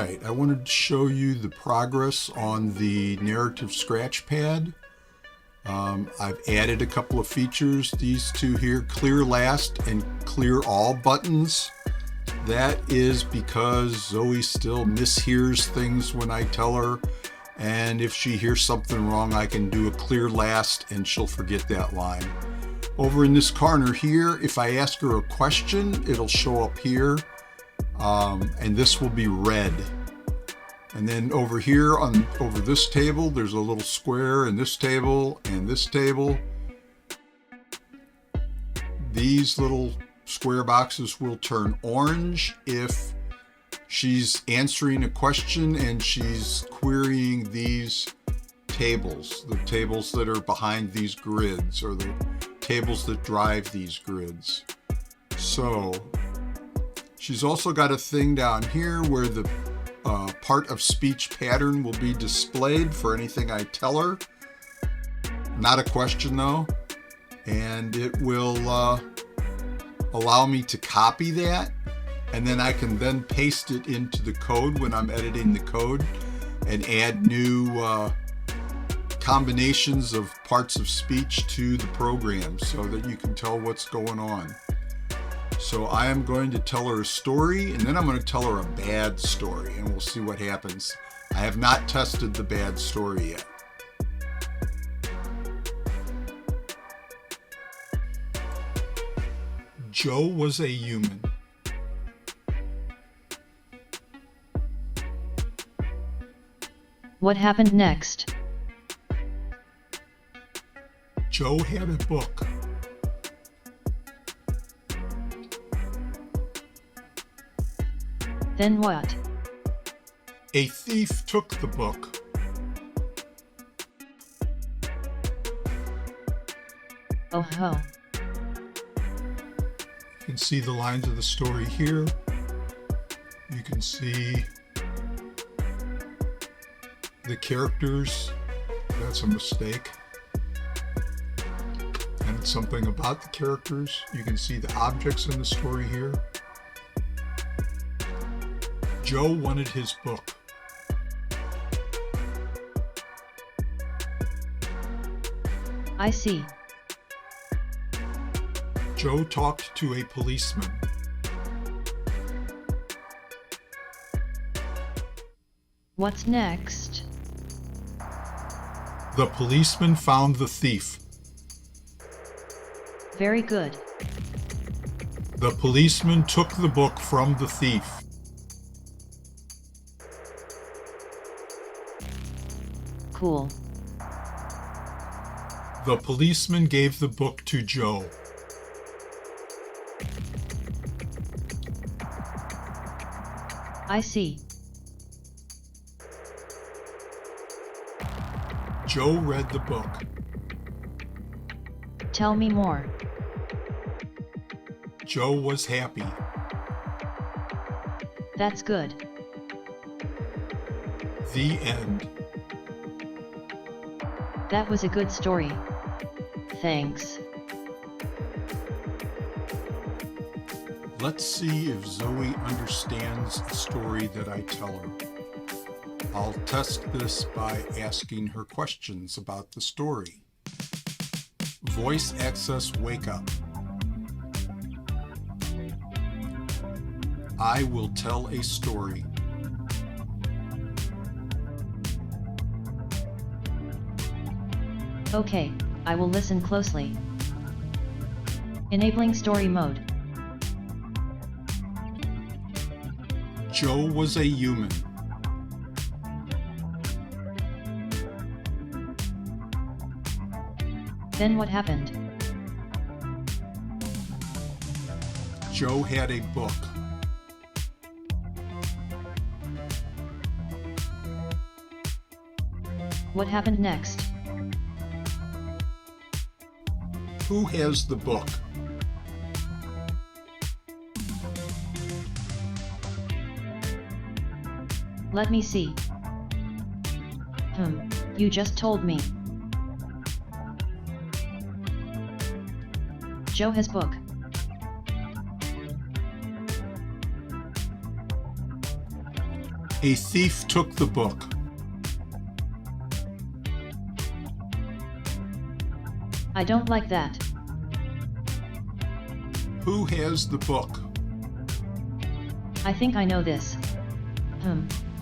Alright, I wanted to show you the progress on the narrative scratch pad. I've added a couple of features, these two here, clear last and clear all buttons. That is because Zoe still mishears things when I tell her, and if she hears something wrong, I can do a clear last and she'll forget that line. Over in this corner here, if I ask her a question, it'll show up here, and this will be red. And then over here, over this table, there's a little square in this table and this table. These little square boxes will turn orange if she's answering a question and she's querying these tables, the tables that are behind these grids, or the tables that drive these grids. So she's also got a thing down here where the part of speech pattern will be displayed for anything I tell her. Not a question though. And it will allow me to copy that, and then I can then paste it into the code when I'm editing the code and add new combinations of parts of speech to the program so that you can tell what's going on. So I am going to tell her a story, and then I'm going to tell her a bad story, and we'll see what happens. I have not tested the bad story yet. Joe was a human. What happened next? Joe had a book. Then what? A thief took the book. Oh ho. You can see the lines of the story here. You can see the characters. That's a mistake. And it's something about the characters. You can see the objects in the story here. Joe wanted his book. I see. Joe talked to a policeman. What's next? The policeman found the thief. Very good. The policeman took the book from the thief. Cool. The policeman gave the book to Joe. I see. Joe read the book. Tell me more. Joe was happy. That's good. The end. That was a good story. Thanks. Let's see if Zoe understands the story that I tell her. I'll test this by asking her questions about the story. Voice access wake up. I will tell a story. Okay, I will listen closely. Enabling story mode. Joe was a human. Then what happened? Joe had a book. What happened next? Who has the book? Let me see. You just told me. Joe has book. A thief took the book. I don't like that. Who has the book? I think I know this.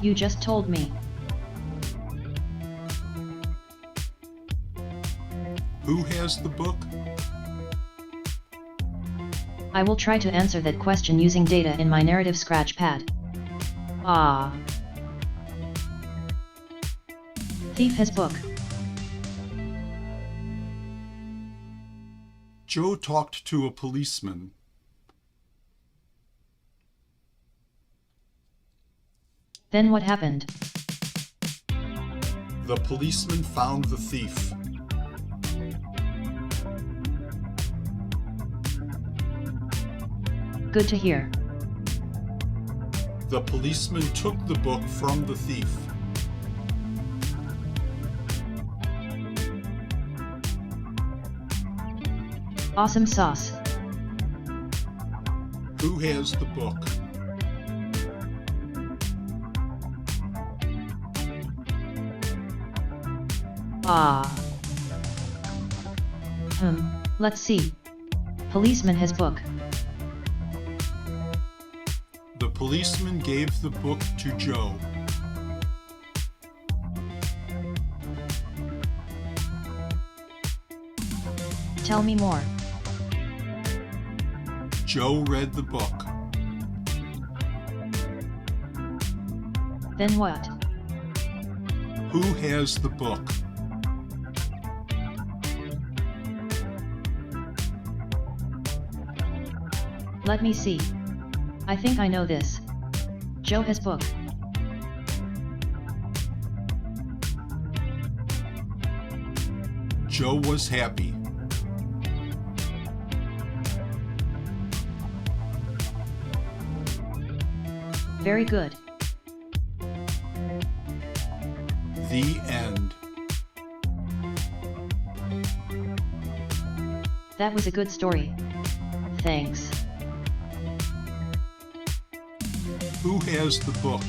You just told me. Who has the book? I will try to answer that question using data in my narrative scratch pad. Thief has book. Joe talked to a policeman. Then what happened? The policeman found the thief. Good to hear. The policeman took the book from the thief. Awesome sauce. Who has the book? Let's see. Policeman has book. The policeman gave the book to Joe. Tell me more. Joe read the book. Then what? Who has the book? Let me see. I think I know this. Joe has book. Joe was happy. Very good. The end. That was a good story. Thanks. Who has the book?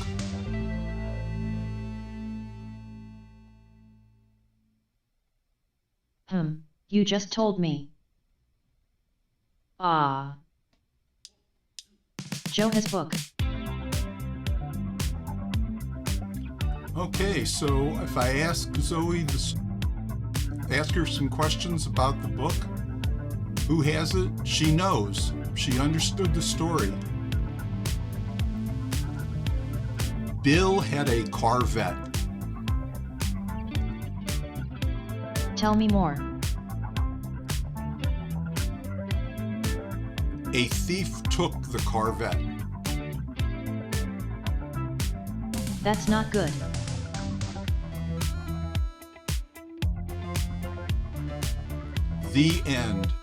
You just told me. Joe has book. Okay, so if I ask Zoe ask her some questions about the book, who has it? She knows. She understood the story. Bill had a Corvette. Tell me more. A thief took the Corvette. That's not good. The end.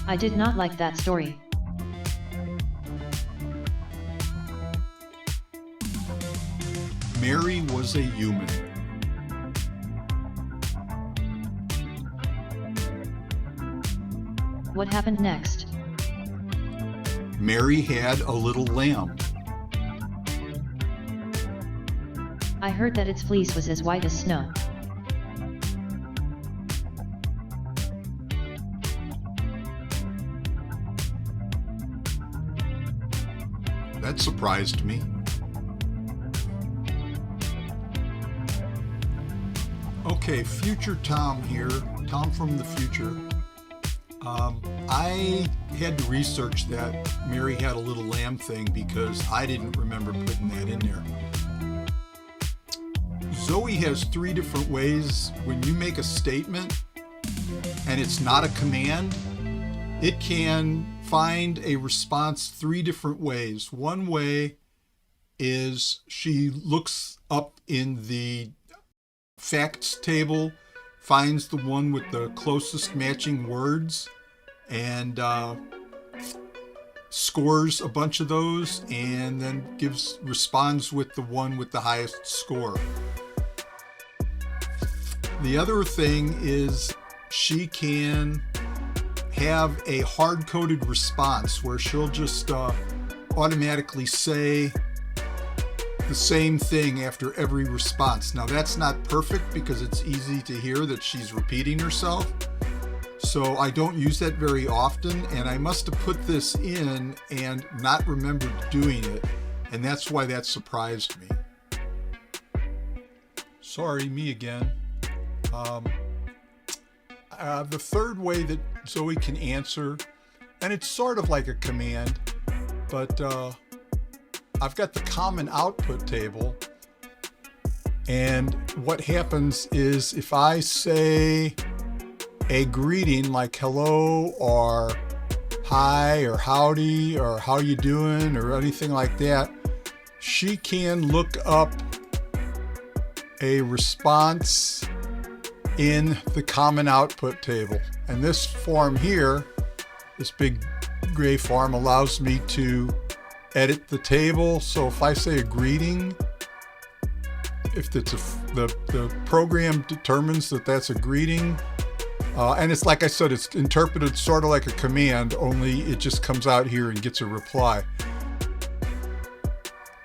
I did not like that story. Mary was a human. What happened next? Mary had a little lamb. I heard that its fleece was as white as snow. That surprised me. Okay, future Tom here, Tom from the future. I had to research that Mary had a little lamb thing because I didn't remember putting that in there. Zoe has 3 different ways when you make a statement and it's not a command, it can find a response 3 different ways. One way is she looks up in the facts table, finds the one with the closest matching words, and scores a bunch of those, and then responds with the one with the highest score. The other thing is she can have a hard-coded response where she'll just automatically say the same thing after every response. Now that's not perfect because it's easy to hear that she's repeating herself. So I don't use that very often, and I must have put this in and not remembered doing it, and that's why that surprised me. Sorry, me again. The third way that Zoe can answer, and it's sort of like a command, but I've got the common output table, and what happens is if I say a greeting like hello or hi or howdy or how you doing or anything like that, she can look up a response in the common output table. And this form here, this big gray form, allows me to edit the table. So if I say a greeting, if it's the program determines that that's a greeting, and it's like I said, it's interpreted sort of like a command, only it just comes out here and gets a reply.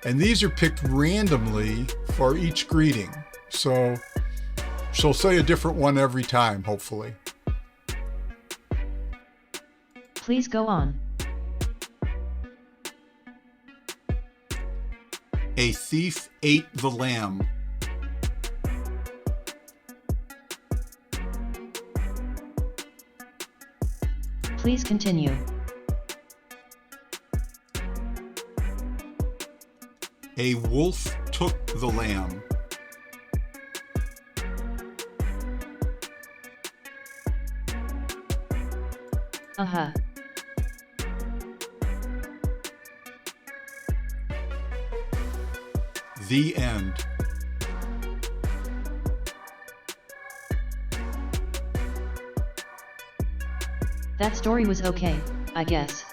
And these are picked randomly for each greeting. So she'll say a different one every time, hopefully. Please go on. A thief ate the lamb. Please continue. A wolf took the lamb. Uh-huh. The end. That story was okay, I guess.